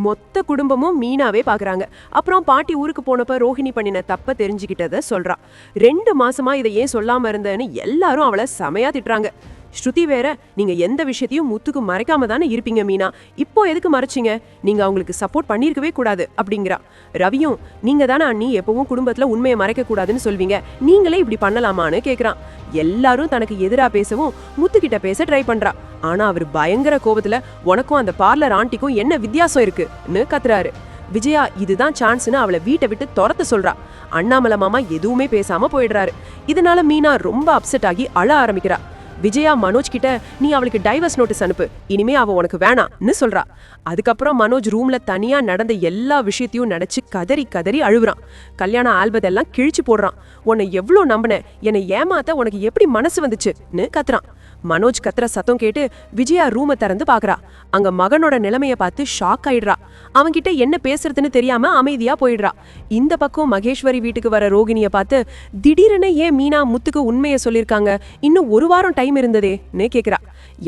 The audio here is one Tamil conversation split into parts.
மொத்த குடும்பமும் மீனாவே பாக்குறாங்க. அப்புறம் பாட்டி ஊருக்கு போனப்ப ரோஹிணி பண்ணின தப்ப தெரிஞ்சுக்கிட்டத சொல்றா. 2 மாசமா இதை ஏன் சொல்லாம இருந்தேன்னு எல்லாரும் அவளை செமையா திட்டுறாங்க. ஸ்ருதி வேற, நீங்க எந்த விஷயத்தையும் முத்துக்கு மறைக்காம தானே இருப்பீங்க மீனா, இப்போ எதுக்கு மறைச்சிங்க, நீங்க அவங்களுக்கு சப்போர்ட் பண்ணிருக்கவே கூடாது அப்படிங்கிறா. ரவியும், நீங்க தானே அண்ணி எப்பவும் குடும்பத்துல உண்மையை மறைக்க கூடாதுன்னு சொல்வீங்க, நீங்களே இப்படி பண்ணலாமான்னு கேக்குறான். எல்லாரும் தனக்கு எதிரா பேசவும் முத்துக்கிட்ட பேச ட்ரை பண்றா. ஆனா அவர் பயங்கர கோபத்துல, உனக்கும் அந்த பார்லர் ஆண்டிக்கும் என்ன வித்தியாசம் இருக்குன்னு கத்துறாரு. விஜயா இதுதான் சான்ஸ்னு அவளை வீட்டை விட்டு துரத்த சொல்றா. அண்ணாமலை மாமா எதுவுமே பேசாம போயிடுறாரு. இதனால மீனா ரொம்ப அப்செட் ஆகி அழ ஆரம்பிக்கிறா. விஜயா மனோஜ் கிட்ட, நீ அவளுக்கு டைவர்ஸ் நோட்டீஸ் அனுப்பு, இனிமே அவ உனக்கு வேணாம்னு சொல்றா. அதுக்கப்புறம் மனோஜ் ரூம்ல தனியா நடந்த எல்லா விஷயத்தையும் நினைச்சு கதறி கதறி அழுகுறான். கல்யாண ஆல்பத்தை எல்லாம் கிழிச்சு போடுறான். உன்னை எவ்வளவு நம்பின, என்னை ஏமாத்த உனக்கு எப்படி மனசு வந்துச்சுன்னு கத்துறான். மனோஜ் கத்துற சத்தம் கேட்டு விஜயா ரூமை திறந்து பாக்குறா. அங்க மகனோட நிலைமைய பார்த்து ஷாக் ஆயிடுறா. அவன்கிட்ட என்ன பேசுறதுன்னு தெரியாம அமைதியா போயிடுறா. இந்த பக்கம் மகேஸ்வரி வீட்டுக்கு வர ரோகிணிய பார்த்து, திடீரென ஏன் மீனா முத்துக்கு உண்மையை சொல்லிருக்காங்க, இன்னும் 1 வாரம் டைம் இருந்ததேன்னு கேக்குறா.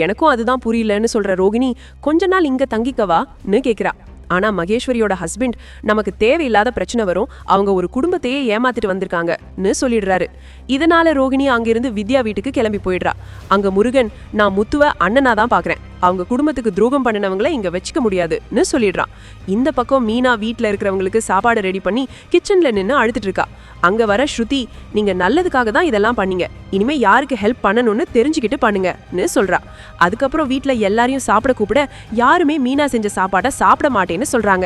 எனக்கும் அதுதான் புரியலன்னு சொல்ற ரோகிணி, கொஞ்ச நாள் இங்க தங்கிக்கவான்னு கேக்குறா. ஆனா மகேஸ்வரியோட ஹஸ்பண்ட், நமக்கு தேவையில்லாத பிரச்சனை வரும், அவங்க ஒரு குடும்பத்தையே ஏமாத்திட்டு வந்திருக்காங்கன்னு சொல்லிடுறாரு. இதனால ரோகிணி அங்கிருந்து வித்யா வீட்டுக்கு கிளம்பி போயிடுறா. அங்க முருகன், நான் முத்துவ அண்ணனா தான் பாக்குறேன், அவங்க குடும்பத்துக்கு துரோகம் பண்ணினவங்கள இங்க வச்சுக்க முடியாதுன்னு சொல்லிடுறான். இந்த பக்கம் மீனா வீட்டுல இருக்கிறவங்களுக்கு சாப்பாடு ரெடி பண்ணி கிச்சன்ல நின்னு அழுத்துட்டு இருக்கா. அங்க வர ஸ்ருதி, நீங்க நல்லதுக்காக தான் இதெல்லாம் பண்ணீங்க, இனிமே யாருக்கு ஹெல்ப் பண்ணணும்னு தெரிஞ்சுக்கிட்டு பண்ணுங்கன்னு சொல்றா. அதுக்கப்புறம் வீட்டுல எல்லாரையும் சாப்பிட கூப்பிட யாருமே மீனா செஞ்ச சாப்பாடை சாப்பிட மாட்டேன்னு சொல்றாங்க.